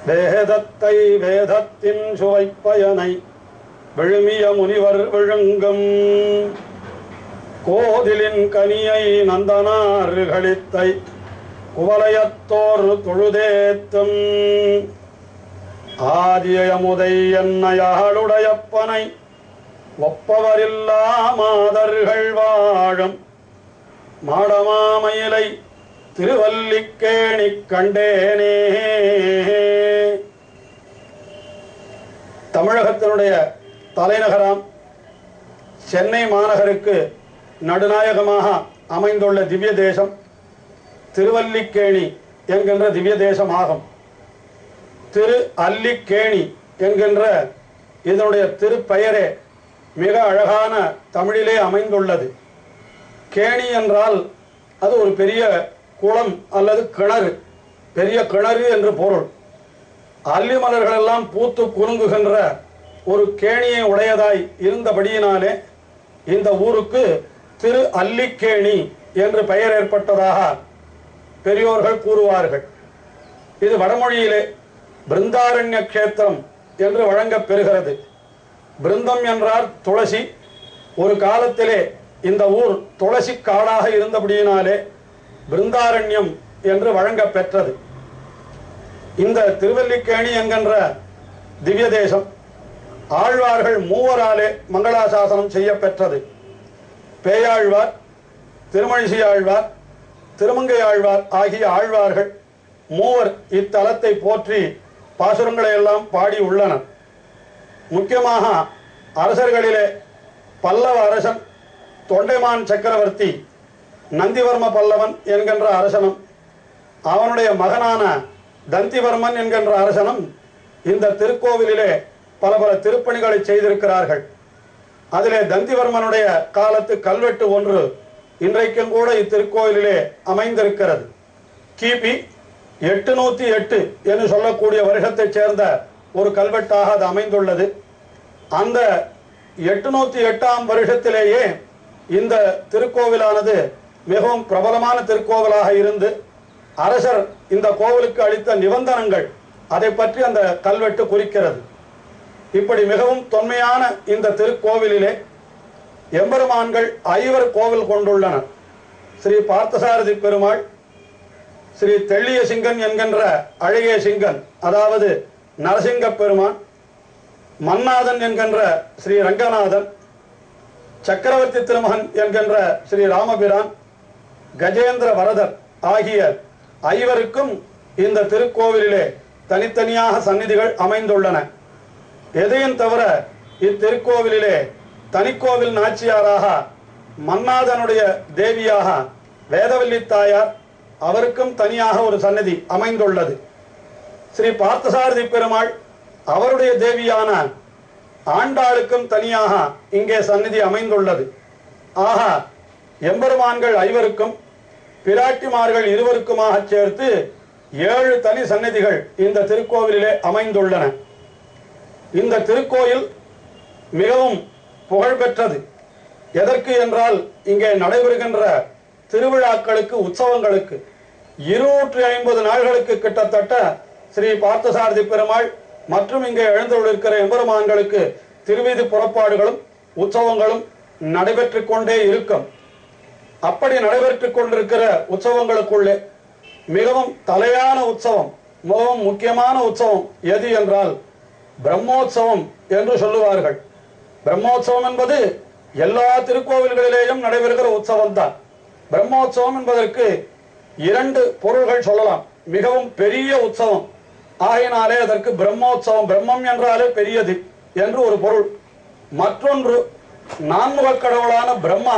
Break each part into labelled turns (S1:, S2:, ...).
S1: வேதத்தை வேதத்தின் சுவைப்பயனை விழுமிய முனிவர் விழுங்கும் கோதிலின் கனியை நந்தனார்களித்தை குவலயத்தோர் தொழுதேத்தும் ஆதியமுதை என்னையாளுடையப்பனை ஒப்பவரில்லா மாதர்கள் வாழும் மாடமாமயிலை திருவல்லிக்கேணி கண்டேனே. தமிழகத்தினுடைய தலைநகராம் சென்னை மாநகருக்கு நடுநாயகமாக அமைந்துள்ள திவ்ய தேசம் திருவல்லிக்கேணி என்கின்ற திவ்ய தேசமாகும். திரு அல்லிக்கேணி என்கின்ற இதனுடைய திருப்பெயரே மிக அழகான தமிழிலே அமைந்துள்ளது. கேணி என்றால் அது ஒரு பெரிய குளம் அல்லது கிணறு, பெரிய கிணறு என்று பொருள். அல்லி மலர்கள் எல்லாம் பூத்து குலுங்குகின்ற ஒரு கேணியை உடையதாய் இருந்தபடியினாலே இந்த ஊருக்கு திரு அல்லிக்கேணி என்று பெயர் ஏற்பட்டதாக பெரியோர்கள் கூறுவார்கள். இது வடமொழியிலே பிருந்தாரண்ய கஷேத்திரம் என்று வழங்கப் பெறுகிறது. பிருந்தம் என்றால் துளசி. ஒரு காலத்திலே இந்த ஊர் துளசி காடாக இருந்தபடியினாலே பிருந்தாரண்யம் என்று வழங்கப் பெற்றது. இந்த திருவல்லிக்கேணி என்கின்ற திவ்ய தேசம் ஆழ்வார்கள் மூவராலே மங்களாசாசனம் செய்யப்பெற்றது. பேயாழ்வார், திருமழிசை ஆழ்வார், திருமங்கை ஆழ்வார் ஆகிய ஆழ்வார்கள் மூவர் இத்தலத்தை போற்றி பாசுரங்களை எல்லாம் பாடி உள்ளனர். முக்கியமாக அரசர்களிலே பல்லவ அரசன் தொண்டைமான் சக்கரவர்த்தி நந்திவர்ம பல்லவன் என்கின்ற அரசனும் அவனுடைய மகனான தந்திவர்மன் என்கின்ற அரசனும் இந்த திருக்கோவிலிலே பல பல திருப்பணிகளை செய்திருக்கிறார்கள். அதிலே தந்திவர்மனுடைய காலத்து கல்வெட்டு ஒன்று இன்றைக்கும் கூட இத்திருக்கோவிலிலே அமைந்திருக்கிறது. கிபி 808 என்று சொல்லக்கூடிய வருஷத்தைச் சேர்ந்த ஒரு கல்வெட்டாக அது அமைந்துள்ளது. அந்த 808ஆம் வருஷத்திலேயே இந்த திருக்கோவிலானது மிகவும் பிரபலமான திருக்கோவிலாக இருந்து அரசர் இந்த கோவிலுக்கு அளித்த நிபந்தனங்கள் அதை பற்றி அந்த கல்வெட்டு குறிக்கிறது. இப்படி மிகவும் தொன்மையான இந்த திருக்கோவிலிலே எம்பெருமான்கள் 5 கோவில் கொண்டுள்ளனர். ஸ்ரீ பார்த்தசாரதி பெருமாள், ஸ்ரீ தெள்ளிய சிங்கன் என்கின்ற அழகிய சிங்கன் அதாவது நரசிங்க பெருமான், மன்னாதன் என்கின்ற ஸ்ரீ ரங்கநாதன், சக்கரவர்த்தி திருமகன் என்கின்ற ஸ்ரீ ராமபிரான், கஜேந்திர வரதர் ஆகிய 5 இந்த திருக்கோவிலிலே தனித்தனியாக சந்நிதிகள் அமைந்துள்ளன. எதையும் தவிர இத்திருக்கோவிலிலே தனிக்கோவில் நாச்சியாராக மன்னாதனுடைய தேவியாக வேதவல்லி தாயார், அவருக்கும் தனியாக ஒரு சன்னதி அமைந்துள்ளது. ஸ்ரீ பார்த்தசாரதி பெருமாள் அவருடைய தேவியான ஆண்டாளுக்கும் தனியாக இங்கே சந்நிதி அமைந்துள்ளது. ஆக எம்பெருமான்கள் 5 பிராட்டிமார்கள் 2 சேர்த்து 7 தனி சந்நிதிகள் இந்த திருக்கோவிலிலே அமைந்துள்ளன. இந்த திருக்கோயில் மிகவும் புகழ்பெற்றது. எதற்கு என்றால் இங்கே நடைபெறுகின்ற திருவிழாக்களுக்கு, உற்சவங்களுக்கு 250 நாள்களுக்கு கிட்டத்தட்ட ஸ்ரீ பார்த்தசாரதி பெருமாள் மற்றும் இங்கே எழுந்துள்ளிருக்கிற எம்பெருமான்களுக்கு திருவீதி புறப்பாடுகளும் உற்சவங்களும் நடைபெற்று கொண்டே இருக்கும். அப்படி நடைபெற்று கொண்டிருக்கிற உற்சவங்களுக்குள்ளே மிகவும் தலையான உற்சவம், மிகவும் முக்கியமான உற்சவம் எது என்றால் பிரம்மோற்சவம் என்று சொல்லுவார்கள். பிரம்மோற்சவம் என்பது எல்லா திருக்கோவில்களிலேயும் நடைபெறுகிற உற்சவம் தான். பிரம்மோற்சவம் என்பதற்கு 2 பொருள்கள் சொல்லலாம். மிகவும் பெரிய உற்சவம் ஆகினாலே அதற்கு பிரம்மோற்சவம், பிரம்மம் என்றாலே பெரியது என்று ஒரு பொருள். மற்றொன்று, நான்முக கடவுளான பிரம்மா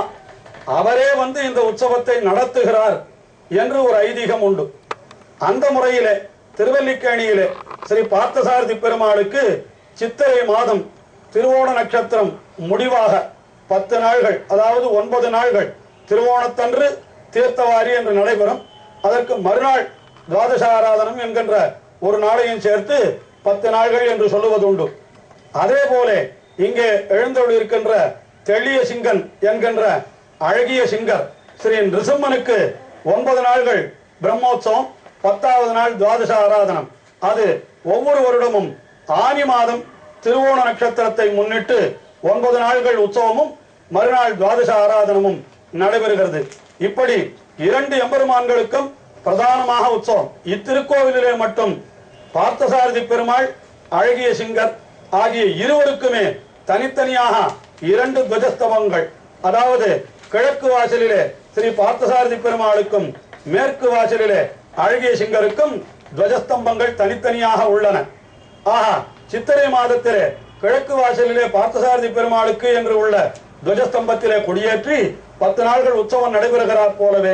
S1: அவரே வந்து இந்த உற்சவத்தை நடத்துகிறார் என்று ஒரு ஐதீகம் உண்டு. அந்த முறையிலே திருவல்லிக்கேணியிலே ஸ்ரீ பார்த்தசாரதி பெருமாளுக்கு சித்திரை மாதம் திருவோண நட்சத்திரம் முடிவாக 10 நாள்கள், அதாவது 9 நாள்கள் திருவோணத்தன்று தீர்த்தவாரி என்று நடைபெறும். அதற்கு மறுநாள் துவாதச ஆராதனம் என்கின்ற ஒரு நாளையும் சேர்த்து 10 நாள்கள் என்று சொல்லுவதுண்டு. அதே போல இங்கே எழுந்தொழிருக்கின்ற தெள்ளிய சிங்கன் என்கின்ற அழகிய சிங்கர் ஸ்ரீ நிருசிம்மனுக்கு 9 நாள்கள் பிரம்மோற்சவம், 10வது நாள் துவாதச ஆராதனம். அது ஒவ்வொரு வருடமும் ஆனி மாதம் திருவோண நட்சத்திரத்தை முன்னிட்டு 9 நாள்கள் உற்சவமும் மறுநாள் துவாதச ஆராதனமும் நடைபெறுகிறது. இப்படி 2 எம்பெருமான்களுக்கும் பிரதானமாக உற்சவம். இத்திருக்கோவிலிலே மட்டும் பார்த்தசாரதி பெருமாள், அழகிய சிங்கர் ஆகிய இருவருக்குமே தனித்தனியாக 2 துவஜஸ்தம்பங்கள், அதாவது கிழக்கு வாசலிலே ஸ்ரீ பார்த்தசாரதி பெருமாளுக்கும் மேற்கு வாசலிலே அழகிய சிங்கருக்கும் துவஜஸ்தம்பங்கள் தனித்தனியாக உள்ளன. ஆஹா, சித்திரை மாதத்திலே கிழக்கு வாசலிலே பார்த்தசாரதி பெருமாளுக்கு என்று உள்ள துவஜஸ்தம்பத்திலே கொடியேற்றி 10 நாள்கள் உற்சவம் நடைபெறுகிறார் போலவே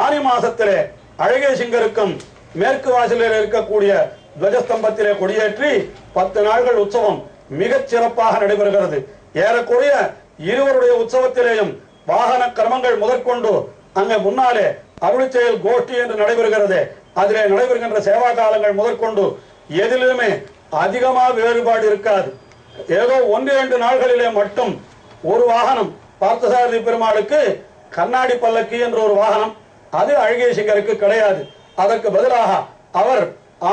S1: ஆனி மாசத்திலே அழகிய சிங்கருக்கும் மேற்கு வாசலில் இருக்கக்கூடிய துவஜஸ்தம்பத்திலே கொடியேற்றி 10 நாள்கள் உற்சவம் மிகச் சிறப்பாக நடைபெறுகிறது. ஏறக்குறைய இருவருடைய உற்சவத்திலேயும் வாகன கிரமங்கள் முதற்கொண்டு அங்கே முன்னாலே அருளிச்செயல் கோஷ்டி என்று நடைபெறுகிறது. அதிலே நடைபெறுகின்ற சேவா காலங்கள் முதற்கொண்டு எதிலுமே அதிகமாக வேறுபாடு இருக்காது. ஏதோ 1-2 நாள்களிலே மட்டும் ஒரு வாகனம் பார்த்தசாரதி பெருமாளுக்கு கண்ணாடி பல்லக்கு என்ற ஒரு வாகனம், அது அழகிய சிங்கருக்கு கிடையாது. அதற்கு பதிலாக அவர்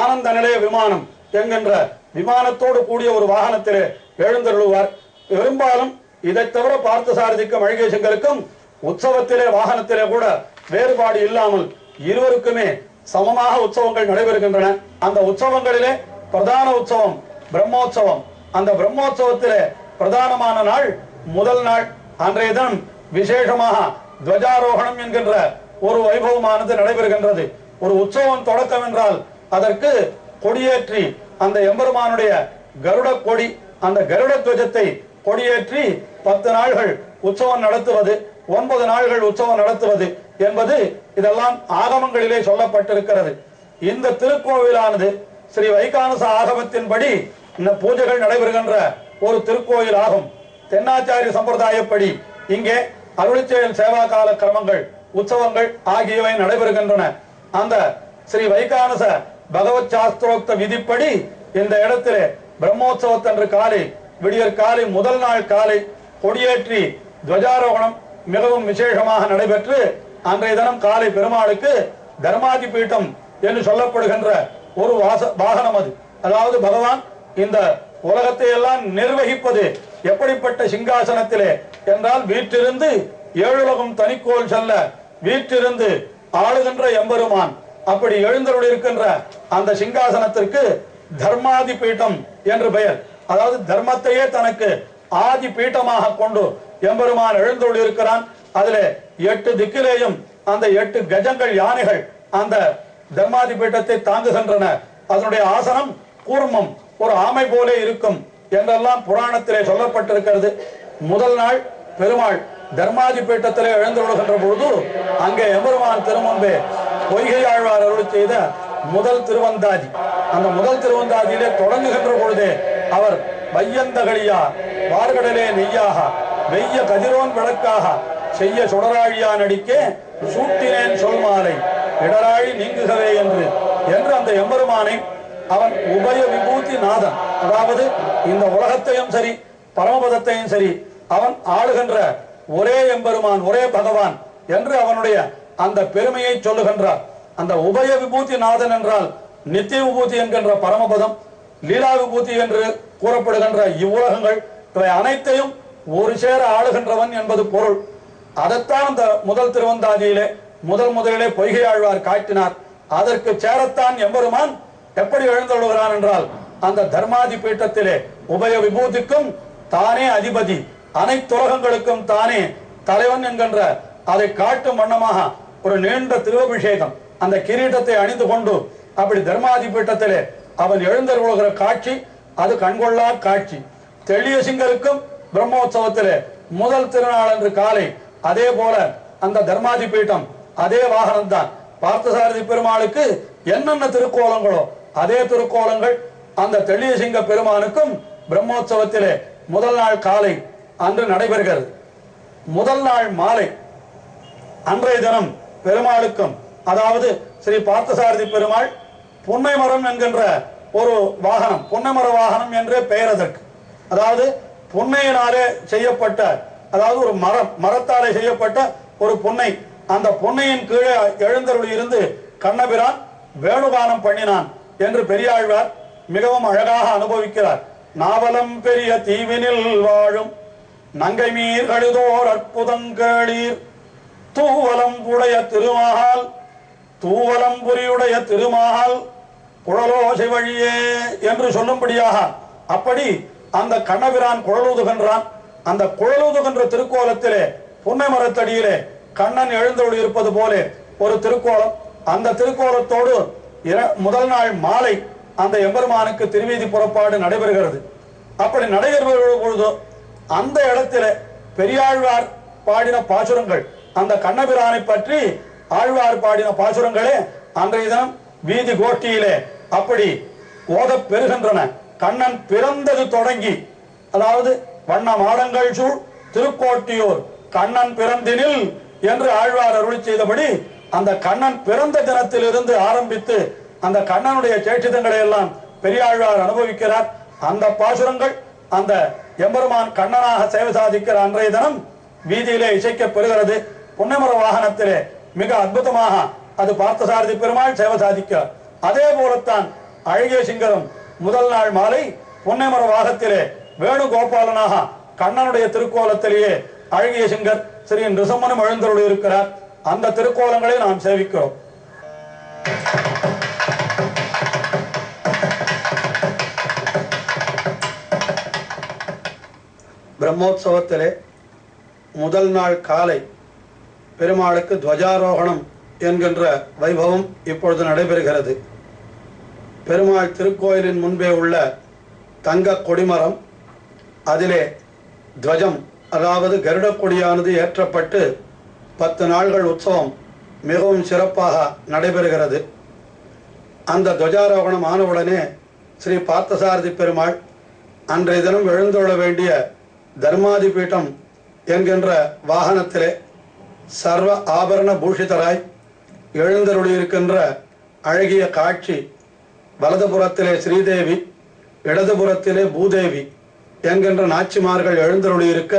S1: ஆனந்த நிலைய விமானம் என்கின்ற விமானத்தோடு கூடிய ஒரு வாகனத்திலே எழுந்தருளுவார். பெரும்பாலும் இதை தவிர பார்த்தசாரதிக்கும் அழகிய சிங்கருக்கும் உற்சவத்திலே வாகனத்திலே கூட வேறுபாடு இல்லாமல் இருவருக்குமே சமமாக உற்சவங்கள் நடைபெறுகின்றன. அந்த உற்சவங்களிலே பிரதான உற்சவம் பிரம்மோற்சவம். அந்த பிரம்மோற்சவத்திலே பிரதானமான நாள் முதல் நாள். அன்றைய தினம் விசேஷமாக துவஜாரோகணம் என்கின்ற ஒரு வைபவமானது நடைபெறுகின்றது. ஒரு உற்சவம் தொடக்கம் என்றால் அதற்கு கொடியேற்றி அந்த எம்பெருமானுடைய கருட கொடி, அந்த கருட துவஜத்தை கொடியேற்றி 10 நாள்கள் உற்சவம் நடத்துவது, 9 நாள்கள் உற்சவம் நடத்துவது என்பது இதெல்லாம் ஆகமங்களிலே சொல்லப்பட்டிருக்கிறது. இந்த திருக்கோவிலானது ஸ்ரீ வைகானச ஆகமத்தின்படி இந்த பூஜைகள் நடைபெறுகின்ற ஒரு திருக்கோயில் ஆகும். தென்னாச்சாரிய சம்பிரதாயப்படி இங்கே அருளிச்செயல் சேவா கால கிரமங்கள், உற்சவங்கள் ஆகியவை நடைபெறுகின்றன. அந்த ஸ்ரீ வைகானச பகவத் சாஸ்திரோக்த விதிப்படி இந்த இடத்திலே பிரம்மோற்சவத்தன்று காலை, விடியற் காலை முதல் நாள் காலை கொடியேற்றி துவஜாரோகணம் மிகவும் விசேஷமாக நடைபெற்று அன்றைய தினம் காலை பெருமாளுக்கு தர்மாதி பீட்டம் என்று சொல்லப்படுகின்ற ஒரு வாகனம் அது. அதாவது பகவான் இந்த உலகத்தை எல்லாம் நிர்வகிப்பது எப்படிப்பட்ட சிங்காசனத்திலே என்றால், வீட்டிலிருந்து 7 உலகம் தனிக்கோல் செல்ல வீட்டிலிருந்து ஆளுகின்ற எம்பெருமான் அப்படி எழுந்தருளிருக்கின்ற அந்த சிங்காசனத்திற்கு தர்மாதி பீட்டம் என்று பெயர். அதாவது தர்மத்தையே தனக்கு ஆதி பீட்டமாக கொண்டு எம்பெருமான் எழுந்தருளிருக்கிறான். அதிலே 8 திக்கிலேயும் அந்த 8 கஜங்கள் யானைகள் அந்த தர்மாதி பீட்டத்தை தாங்குகின்றன. அதனுடைய ஆசனம் கூர்மம், ஒரு ஆமை போலே இருக்கும் என்றெல்லாம் புராணத்திலே சொல்லப்பட்டிருக்கிறது. முதல் நாள் பெருமாள் தர்மாதி பீட்டத்திலே எழுந்தருளுகின்ற பொழுது அங்கே எம்பெருமான் திருமுன்பே பொய்கை ஆழ்வார் அருளி செய்த முதல் திருவந்தாதி, அந்த முதல் திருவந்தாதியிலே தொடங்குகின்ற பொழுதே அவர் வையந்தகளியா வார்கடலே நெய்யாக வெய்ய கதிரோன் விளக்காக செய்ய சுடராழியா நடிக்கே சூட்டினேன் சொல் மாலை இடராழி நீங்குகவே என்று அந்த எம்பெருமானை அவன் உபய விபூதி நாதன், அதாவது இந்த உலகத்தையும் சரி பரமபதத்தையும் சரி அவன் ஆளுகின்ற ஒரே எம்பெருமான், ஒரே பகவான் என்று அவனுடைய அந்த பெருமையை சொல்லுகின்றார். அந்த உபய விபூதி நாதன் என்றால் நித்திய விபூதி என்கின்ற பரமபதம், லீலா விபூதி என்று கூறப்படுகின்ற இவ்வுலகங்கள் இவை அனைத்தையும் ஒரு சேர ஆளுகின்றவன் என்பது பொருள். அதைத்தான் அந்த முதல் திருவந்தாதியிலே முதலிலே பொய்கை ஆழ்வார் காட்டினார். அதற்கு சேரத்தான் எம்பெருமான் எப்படி எழுந்தருளுகிறான் என்றால், அந்த தர்மாதி பீட்டத்திலே உபய விபூதிக்கும் தானே அதிபதி, அனைத்துலகங்களுக்கும் தானே தலைவன் என்கின்ற அதை காட்டும் வண்ணமாக ஒரு நீண்ட திருவபிஷேகம், அந்த கிரீடத்தை அணிந்து கொண்டு அப்படி தர்மாதி பீட்டத்திலே அவன் எழுந்தருளுகிற காட்சி அது கண்கொள்ளா காட்சி. தெளிய சிங்கருக்கும் பிரம்மோற்சவத்திலே முதல் திருநாள் அன்று காலை அதே போல அந்த தர்மாதி பீட்டம் அதே வாகனம் தான். பார்த்தசாரதி பெருமாளுக்கு என்னென்ன திருக்கோலங்களோ அதே திருக்கோலங்கள் அந்த தெளிய சிங்க பெருமானுக்கும் பிரம்மோற்சவத்திலே முதல் நாள் காலை அன்று நடைபெறுகிறது. முதல் நாள் மாலை அன்றைய தினம் பெருமாளுக்கும், அதாவது ஸ்ரீ பார்த்தசாரதி பெருமாள் புன்னை மரம் என்கின்ற ஒரு வாகனம், புன்னைமர வாகனம் என்றே பெயர் அதற்கு. அதாவது புன்னையினாலே செய்யப்பட்ட, அதாவது ஒரு மரத்தாலே செய்யப்பட்ட ஒரு புன்னை, அந்த புன்னையின் கீழே எழுந்தருள் இருந்து கண்ணபிரான் வேணுகானம் பண்ணினான் என்று பெரியாழ்வார் மிகவும் அழகாக அனுபவிக்கிறார். நாவலம் பெரிய தீவினில் வாழும் நங்கை மீர் கழுதோர் அற்புதங்களீர் தூவலம் புடைய திருமால் தூவலம் புரியுடைய திருமால் குழலோசை வழியே என்று சொல்லும்படியாக அப்படி அந்த கண்ணபிரான் குழலூதுகின்றான். அந்த குழலூதுகின்ற திருக்கோலத்திலே புன்னை மரத்தடியிலே கண்ணன் எழுந்தொழி இருப்பது போல ஒரு திருக்கோலம். அந்த திருக்கோலத்தோடு முதல் நாள் மாலை அந்த எம்பெருமானுக்கு திருவீதி புறப்பாடு நடைபெறுகிறது. அப்படி நடைபெறுகிற பொழுது அந்த இடத்திலே பெரியாழ்வார் பாடின பாசுரங்கள், அந்த கண்ணபிரானை பற்றி ஆழ்வார் பாடின பாசுரங்களே அன்றைய தினம் வீதி கோஷ்டியிலே அப்படி ஓத பெறுகின்றன. கண்ணன் பிறந்தது தொடங்கி, அதாவது வண்ண மாடங்கள் சூழ் திருக்கோட்டியூர் கண்ணன் பிறந்தினில் என்று ஆழ்வார் அருளி செய்தபடி அந்த கண்ணன் பிறந்த தினத்திலிருந்து ஆரம்பித்து அந்த கண்ணனுடைய சேட்சிதங்களை எல்லாம் பெரியாழ்வார் அனுபவிக்கிறார். அந்த பாசுரங்கள் அந்த எம்பெருமான் கண்ணனாக சேவை சாதிக்கிற அன்றைய தினம் வீதியிலே இசைக்க பெறுகிறது. புன்னைமர வாகனத்திலே மிக அற்புதமாக அது பார்த்தசாரதி பெருமாள் சேவை சாதிக்கிறார். அதே போலத்தான் அழகிய சிங்கரும் முதல் நாள் மாலை புன்னைமர வாகத்திலே வேணுகோபாலனாக கண்ணனுடைய திருக்கோலத்திலேயே அழகிய சிங்கர் ஸ்ரீ நிருசம்மனும் எழுந்தருளி இருக்கிறார். அந்த திருக்கோலங்களை நாம் சேவிக்கிறோம். பிரம்மோற்சவத்திலே முதல் நாள் காலை பெருமாளுக்கு துவஜாரோகணம் என்கின்ற வைபவம் இப்பொழுது நடைபெறுகிறது. பெருமாள் திருக்கோயிலின் முன்பே உள்ள தங்க கொடிமரம், அதிலே துவஜம் அதாவது கருட கொடியானது ஏற்றப்பட்டு 10 நாள்கள் உற்சவம் மிகவும் சிறப்பாக நடைபெறுகிறது. அந்த துவஜாரோகணம் ஆனவுடனே ஸ்ரீ பார்த்தசாரதி பெருமாள் அன்றைய தினம் எழுந்தொழ வேண்டிய தர்மாதிபீட்டம் என்கின்ற வாகனத்திலே சர்வ ஆபரண பூஷிதராய் எழுந்தருளியிருக்கின்ற அழகிய காட்சி. வலதுபுறத்திலே ஸ்ரீதேவி, இடதுபுறத்திலே பூதேவி என்கின்ற நாச்சிமார்கள் எழுந்தருளியிருக்க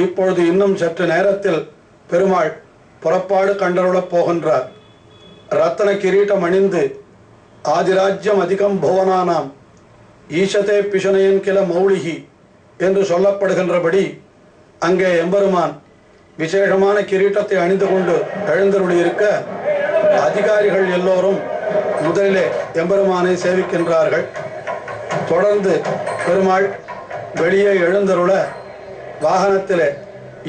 S1: இப்பொழுது இன்னும் சற்று நேரத்தில் பெருமாள் புறப்பாடு கண்டருளப் போகின்றார். ரத்தன கிரீட்டம் அணிந்து ஆதிராஜ்யம் அதிகம் புவனானாம் ஈஷதே பிஷனையின் கிள மௌளிகி என்று சொல்லப்படுகின்றபடி அங்கே எம்பெருமான் விசேஷமான கிரீட்டத்தை அணிந்து கொண்டு எழுந்தருளியிருக்க அதிகாரிகள் எல்லோரும் முதலிலே எம்பெருமானை சேவிக்கின்றார்கள். தொடர்ந்து பெருமாள் வெளியே எழுந்தருள வாகனத்திலே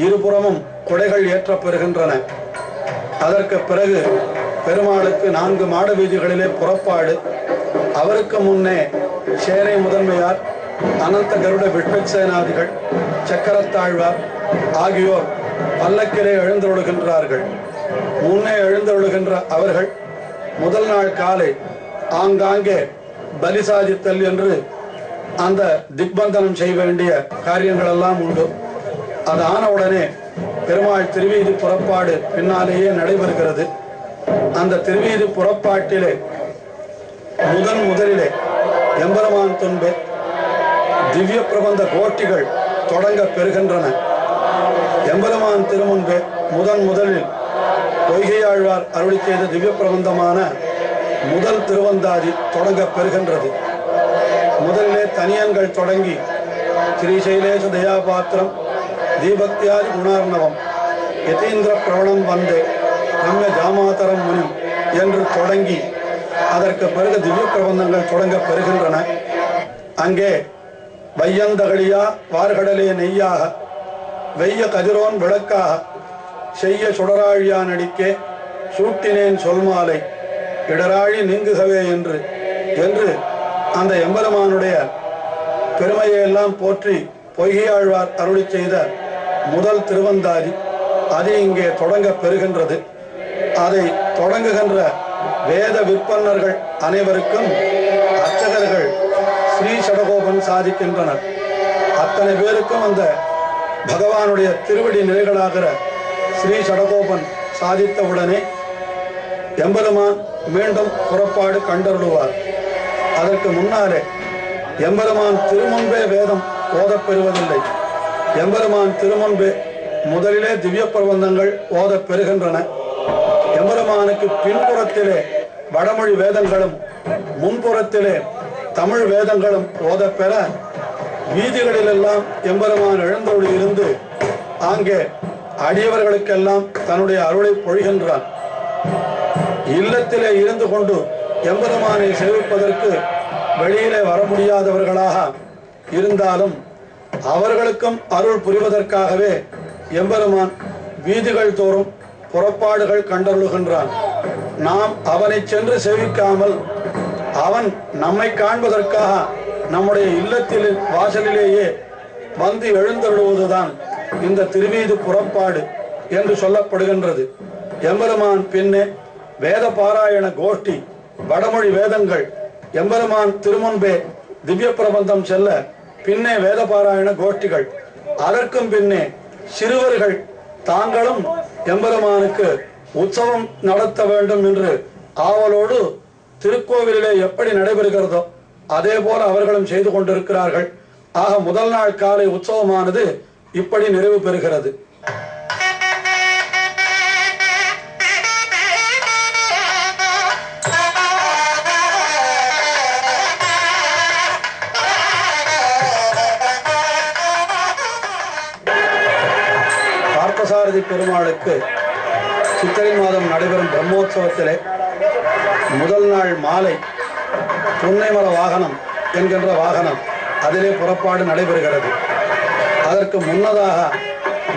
S1: இருபுறமும் கொடைகள் ஏற்றப்பெறுகின்றன. அதற்கு பிறகு பெருமாளுக்கு 4 மாட வீதிகளிலே புறப்பாடு. அவருக்கு முன்னே சேனை முதன்மையார், அனந்த கருட விஷ்ணுசேனாதிகள், சக்கரத்தாழ்வார் ஆகியோர் பல்லக்கிலே எழுந்தருளுகின்றார்கள். முன்னே எழுந்தருளுகின்ற அவர்கள் முதல் நாள் காலை ஆங்காங்கே பலி சாதித்தல் என்று அந்த திக்பந்தனம் செய்ய வேண்டிய காரியங்கள் எல்லாம் உண்டு. அது ஆனவுடனே பெருமாள் திருவீதி புறப்பாடு பின்னாலேயே நடைபெறுகிறது. அந்த திருவீதி புறப்பாட்டிலே முதலிலே எம்பெருமான் துன்பே திவ்ய பிரபந்த கோஷ்டிகள் தொடங்க பெறுகின்றன. எம்பெருமான் திருமுன்பே முதலில் பொய்கையாழ்வார் அருளி செய்த திவ்ய பிரபந்தமான முதல் திருவந்தாதி தொடங்க பெறுகின்றது. முதலிலே தனியன்கள் தொடங்கி ஸ்ரீசைலேஷ தயாபாத்திரம் தீபக்தியாதி குணார்ணவம் யதீந்திர பிரவணம் வந்தே ரம்ய ஜாமாதரம் முனி என்று தொடங்கி அதற்கு பிறகு திவ்ய பிரபந்தங்கள் தொடங்க பெறுகின்றன. அங்கே வையந்தகளியா வார்கடலே நெய்யாக வெய்ய கதிரோன் விளக்காக செய்ய சுடராழியா நடிக்கே சூட்டினேன் சொல்மாலை இடராழி நீங்குகவே என்று அந்த எம்பெருமானுடைய பெருமையெல்லாம் போற்றி பொய்கையாழ்வார் அருளி செய்த முதல் திருவந்தாதி அது இங்கே தொடங்க பெறுகின்றது. அதை தொடங்குகின்ற வேத விற்பன்னர்கள் அனைவருக்கும் அர்ச்சகர்கள் ஸ்ரீ சடகோபன் சாதிக்கின்றனர். அத்தனை பேருக்கும் அந்த பகவானுடைய திருவடி நிலைகளாகிற ஸ்ரீ சடகோபன் சாதித்தவுடனே எம்பெருமான் மீண்டும் புறப்பாடு கண்டருளுவார். அதற்கு முன்னாலே எம்பெருமான் திருமுன்பே வேதம் ஓதப்பெறுவதில்லை. எம்பெருமான் திருமுன்பே முதலிலே திவ்ய பிரபந்தங்கள் ஓதப் பெறுகின்றன. எம்பெருமானுக்கு பின்புறத்திலே வடமொழி வேதங்களும் முன்புறத்திலே தமிழ் வேதங்களும் ஓதப்பெற வீதிகளிலெல்லாம் எம்பெருமான் எழுந்தருளி இருந்து அங்கே அடியவர்களுக்கெல்லாம் தன்னுடைய அருளை பொழிகின்றான். இல்லத்திலே இருந்து கொண்டு எம்பெருமானை சேவிப்பதற்கு வெளியிலே வர முடியாதவர்களாக இருந்தாலும் அவர்களுக்கும் அருள் புரிவதற்காகவே எம்பெருமான் வீதிகள் தோறும் புறப்பாடுகள் கண்டருளுகின்றான். நாம் அவனை சென்று சேவிக்காமல் அவன் நம்மை காண்பதற்காக நம்முடைய இல்லத்தில் வாசலிலேயே வந்து எழுந்தருளுவதுதான் இந்த திருவீதி புறப்பாடு என்று சொல்லப்படுகின்றது. எம்பெருமான் பின்னே வேத பாராயண கோஷ்டி, வடமொழி வேதங்கள் எம்பெருமான் திருமுன்பே திவ்ய பிரபந்தம் செல்ல பின்னே வேத பாராயண கோஷ்டிகள், அதற்கும் பின்னே சிறுவர்கள் தாங்களும் எம்பெருமானுக்கு உற்சவம் நடத்த வேண்டும் என்று ஆவலோடு திருக்கோவிலிலே எப்படி நடைபெறுகிறதோ அதே போல அவர்களும் செய்து கொண்டிருக்கிறார்கள். ஆக முதல் நாள் காலை உற்சவமானது இப்படி நிறைவு பெறுகிறது. பார்த்தசாரதி பெருமாளுக்கு சித்திரை மாதம் நடைபெறும் பிரம்மோற்சவத்திலே முதல் நாள் மாலை புன்னைமர வாகனம் என்கின்ற வாகனம் அதிலே புறப்பாடு நடைபெறுகிறது. அதற்கு முன்னதாக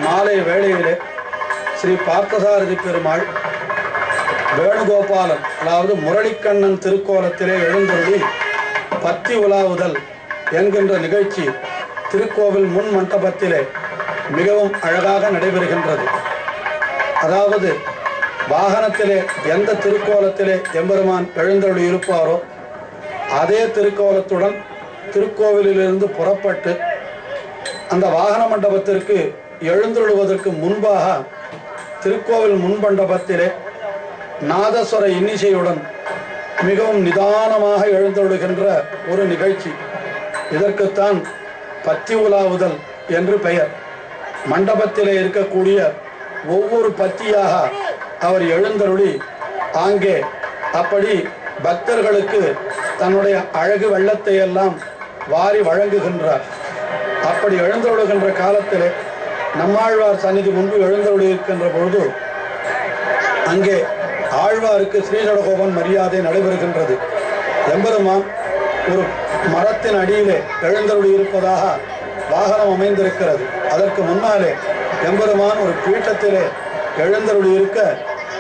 S1: மாலை வேளையிலே ஸ்ரீ பார்த்தசாரதி பெருமாள் வேணுகோபாலன், அதாவது முரளிக்கண்ணன் திருக்கோலத்திலே எழுந்தருளி பத்தி உலாவுதல் என்கின்ற நிகழ்ச்சி திருக்கோவில் முன் மண்டபத்திலே மிகவும் அழகாக நடைபெறுகின்றது. அதாவது வாகனத்திலே எந்த திருக்கோலத்திலே எம்பெருமான் எழுந்தருளி இருப்பாரோ அதே திருக்கோலத்துடன் திருக்கோவிலிருந்து புறப்பட்டு அந்த வாகன மண்டபத்திற்கு எழுந்தருளுவதற்கு முன்பாக திருக்கோவில் முன்மண்டபத்திலே நாதஸ்வர இன்னிசையுடன் மிகவும் நிதானமாக எழுந்தருளுகின்ற ஒரு நிகழ்ச்சி. இதற்குத்தான் பத்தி உலாவுதல் என்று பெயர். மண்டபத்திலே இருக்கக்கூடிய ஒவ்வொரு பத்தியாக அவர் எழுந்தருளி அங்கே அப்படி பக்தர்களுக்கு தன்னுடைய அழகு வெள்ளத்தை எல்லாம் வாரி வழங்குகின்றார். அப்படி எழுந்தருளுகின்ற காலத்திலே நம்மாழ்வார் சந்நிதி முன்பு எழுந்தருளி இருக்கின்ற பொழுது அங்கே ஆழ்வாருக்கு ஸ்ரீசடகோபன் மரியாதை நடைபெறுகின்றது. எம்பெருமான் ஒரு மரத்தின் அடியிலே எழுந்தருளி இருப்பதாக வாகனம் அமைந்திருக்கிறது. அதற்கு முன்னாலே எம்பெருமான் ஒரு பீட்டத்திலே எழுந்தருளி இருக்க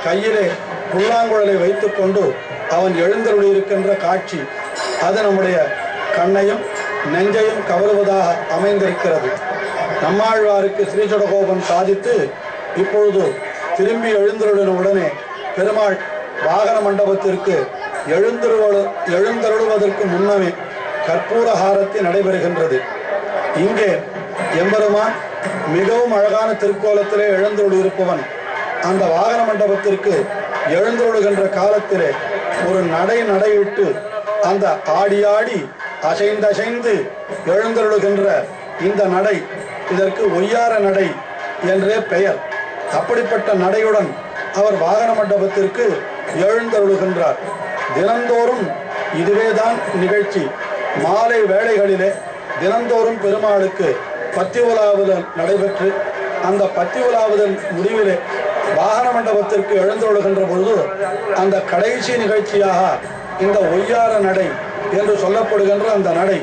S1: கையிலே புல்லாங்குழலை வைத்துக்கொண்டு அவன் எழுந்தருளி இருக்கின்ற காட்சி அது நம்முடைய கண்ணையும் நெஞ்சையும் கவருவதாக அமைந்திருக்கிறது. நம்மாழ்வாருக்கு ஸ்ரீசடகோபன் சாதித்து இப்பொழுது திரும்பி எழுந்தருளின உடனே பெருமாள் வாகன மண்டபத்திற்கு எழுந்தருளுவதற்கு முன்னமே கற்பூரஹாரத்தி நடைபெறுகின்றது. இங்கே எம்பெருமான் மிகவும் அழகான திருக்கோலத்திலே எழுந்தருளி இருப்பவன் அந்த வாகன மண்டபத்திற்கு எழுந்தருளுகின்ற காலத்திலே ஒரு நடையிட்டு அந்த ஆடி அசைந்து எழுந்தருளுகின்ற இந்த நடை, இதற்கு ஒய்யார நடை என்றே பெயர். அப்படிப்பட்ட நடையுடன் அவர் வாகன மண்டபத்திற்கு எழுந்தருளுகின்றார். தினந்தோறும் இதுவேதான் நிகழ்ச்சி. மாலை வேளைகளிலே தினந்தோறும் பெருமாளுக்கு பத்தி உலாவுதல் நடைபெற்று அந்த பத்தி உலாவுதல் முடிவிலே வாகன மண்டபத்திற்கு எழுந்தருளுகின்ற பொழுது அந்த கடைசி நிகழ்ச்சியாக இந்த ஒய்யார நடை என்று சொல்லப்படுகின்ற அந்த நடை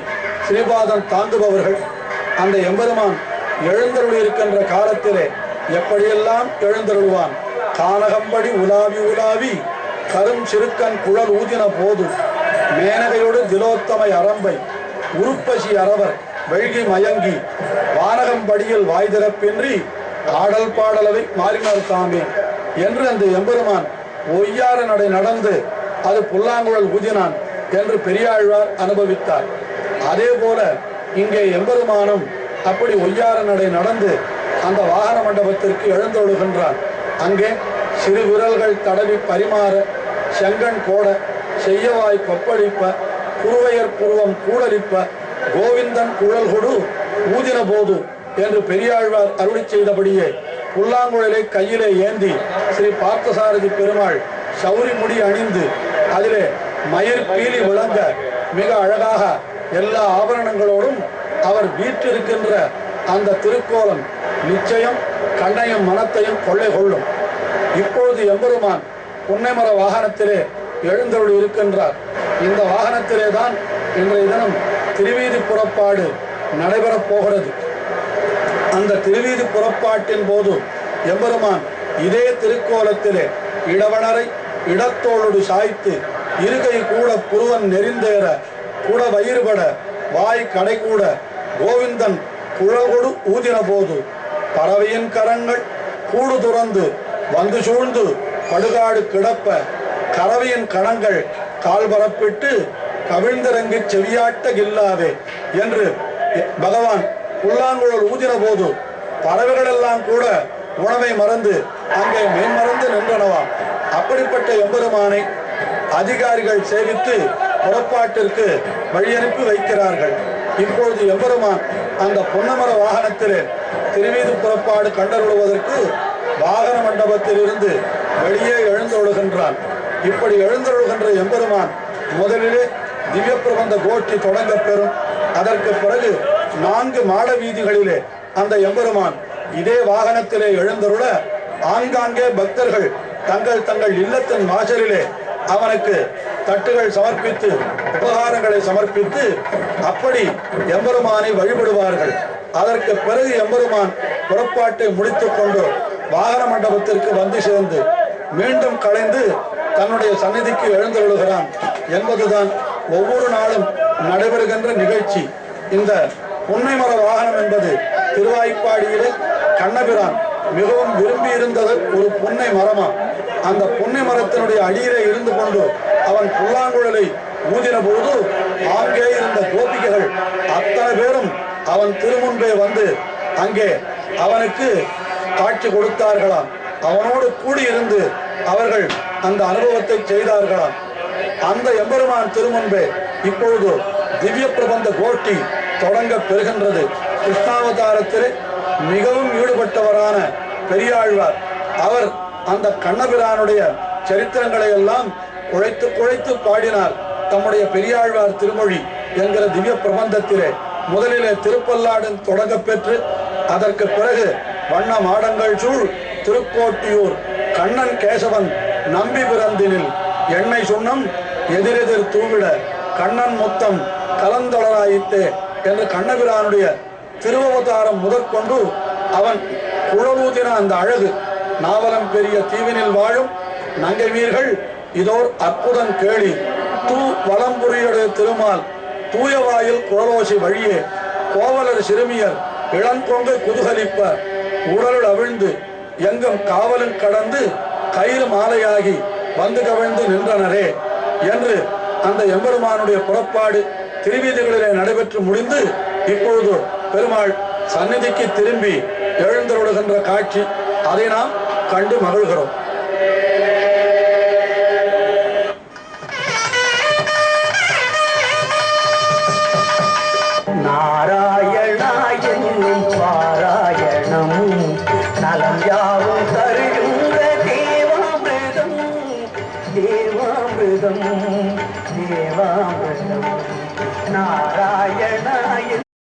S1: ஸ்ரீபாதம் தாங்குபவர்கள் அந்த எம்பெருமான் எழுந்தருளி இருக்கின்ற காலத்திலே எப்படியெல்லாம் எழுந்தருள்வான். கானகம்படி உலாவி கரும் சிறுக்கன் குழல் ஊதின போது மேனகையோடு திலோத்தமை அரம்பை உருப்பசி அரவர் வெள்கி மயங்கி வானகம்படியில் வாய் திறப்பின்றி ஆடல் பாடலவை மாறினார் தாமே என்று அந்த எம்பெருமான் ஒய்யார நடை நடந்து அது புல்லாங்குழல் ஊதினான் என்று பெரியாழ்வார் அனுபவித்தார். அதே போல இங்கே எம்பெருமானும் அப்படி ஒய்யார நடை நடந்து அந்த வாகன மண்டபத்திற்கு எழுந்தொழுகின்றான். அங்கே சிறு விரல்கள் தடவி பரிமாற செங்கண் கோட செய்யவாய் கொப்பளிப்ப குருவையர் புருவம் கூடலிப்ப கோவிந்தன் குழல் கொடு ஊதின போது என்று பெரியாழ்வார் அருளி செய்தபடியே புல்லாங்குழலை கையிலே ஏந்தி ஸ்ரீ பார்த்தசாரதி பெருமாள் சௌரி முடி அணிந்து அதிலே மயிர் பீலி விளங்க மிக அழகாக எல்லா ஆபரணங்களோடும் அவர் வீற்றிருக்கின்ற அந்த திருக்கோலம் நிச்சயம் கண்ணையும் மனத்தையும் கொள்ளை கொள்ளும். இப்பொழுது எம்பெருமான் புன்னைமர வாகனத்திலே எழுந்தருளி இருக்கின்றார். இந்த வாகனத்திலே தான் இன்றைய தினம் திருவீதி புறப்பாடு நடைபெறப் போகிறது. அந்த திருவீதி புறப்பாட்டின் போது எம்பெருமான் இதே திருக்கோலத்திலே இடவனரை இடத்தோளோடு சாய்த்து இருகை கூட புருவன் நெறிந்தேற கூட வயிறுபட வாய் கடை கூட கோவிந்தன் குழல்கொடு ஊதின போது பறவையின் கரங்கள் கூடு துறந்து வந்து சூழ்ந்து படுகாடு கிடப்ப கறவையின் கணங்கள் கால் பரப்பிட்டு கவிழ்ந்திறங்கி செவியாட்ட கில்லாவே என்று பகவான் புல்லாங்குழல் ஊதின போது பறவைகள் எல்லாம் கூட உணவை மறந்து அங்கே மெய்மறந்து நின்றனவாம். அப்படிப்பட்ட எம்பெருமானை அதிகாரிகள் சேவித்து புறப்பாட்டிற்கு வழியனுப்பி வைக்கிறார்கள். இப்பொழுது எம்பெருமான் அந்த பொன்னமர வாகனத்திலே திருவீதி புறப்பாடு கண்டருளுவதற்கு வாகன மண்டபத்தில் இருந்து வெளியே எழுந்தொழுகின்றான். இப்படி எழுந்தொழுகின்ற எம்பெருமான் முதலிலே திவ்ய பிரபந்த கோஷ்டி தொடங்க பெறும். அதற்கு பிறகு 4 மாட வீதிகளிலே அந்த எம்பெருமான் இதே வாகனத்திலே எழுந்தருள ஆங்காங்கே பக்தர்கள் தங்கள் தங்கள் இல்லத்தின் வாசலிலே அவனுக்கு தட்டுகள் சமர்ப்பித்து உபகாரங்களை சமர்ப்பித்து அப்படி எம்பெருமானை வழிபடுவார்கள். அதற்கு பிறகு எம்பெருமான் புறப்பாட்டை முடித்துக் கொண்டு வாகன மண்டபத்திற்கு வந்து சேர்ந்து மீண்டும் கலைந்து தன்னுடைய சந்நிதிக்கு எழுந்தருளுகிறான் என்பதுதான் ஒவ்வொரு நாளும் நடைபெறுகின்ற நிகழ்ச்சி. இந்த புன்னைமர வாகனம் என்பது திருவாய்ப்பாடியிலே கண்ணபிரான் மிகவும் விரும்பி இருந்தது ஒரு புன்னை மரமா. அந்த புன்னை மரத்தினுடைய அடியிலே இருந்து கொண்டு அவன் புல்லாங்குழலை ஊதின போது அங்கே இருந்த கோபிகைகள் அத்தனை பேரும் அவன் திருமுன்பே வந்து அங்கே அவனுக்கு காட்சி கொடுத்தார்களாம். அவனோடு கூடியிருந்து அவர்கள் அந்த அனுபவத்தை செய்தார்களாம். அந்த எம்பெருமான் திருமுன்பே இப்பொழுது திவ்ய பிரபந்த கோஷ்டி தொடங்க பெறுகின்றது. கிருஷ்ணாவதாரத்தில் மிகவும் ஈடுபட்டவரான பெரியாழ்வார் அவர் அந்த கண்ணபிரானுடைய சரித்திரங்களை எல்லாம் குழைத்து குழைத்து பாடினார். தம்முடைய பெரியாழ்வார் திருமொழி என்கிற திவ்ய பிரபந்தத்திலே முதலிலே திருப்பல்லாடன் தொடங்க பெற்று அதற்கு பிறகு வண்ண மாடங்கள் சூழ் திருக்கோட்டியூர் கண்ணன் கேசவன் நம்பி பிறந்தினில் எண்ணெய் சுண்ணம் எதிரெதிர் தூவிட கண்ணன் முத்தம் கலந்தொடராயித்தே என்று கண்ணபிரானுடைய திருவவதாரம் முதற்கொண்டு அவன் குழலூதின அந்த அழகு நாவலம் பெரிய தீவினில் வாழும் நங்கை வீர்கள் இதோர் அற்புதம் கேளி தூ வலம்புரியுடைய திருமால் தூயவாயில் குழலோசி வழியே கோவலர் சிறுமியர் இளங்கொங்கு குதுகலிப்ப உடலுள் அவிழ்ந்து எங்கும் காவலும் கடந்து கயிறு மாலையாகி வந்து கவிழ்ந்து நின்றனரே என்று அந்த எம்பெருமானுடைய புறப்பாடு திருவீதிகளிலே நடைபெற்று முடிந்து இப்பொழுது பெருமாள் சந்நிதிக்கு திரும்பி எழுந்தருளுகின்ற காட்சி அதை நாம் கண்டு மகிழ்கிறோம்.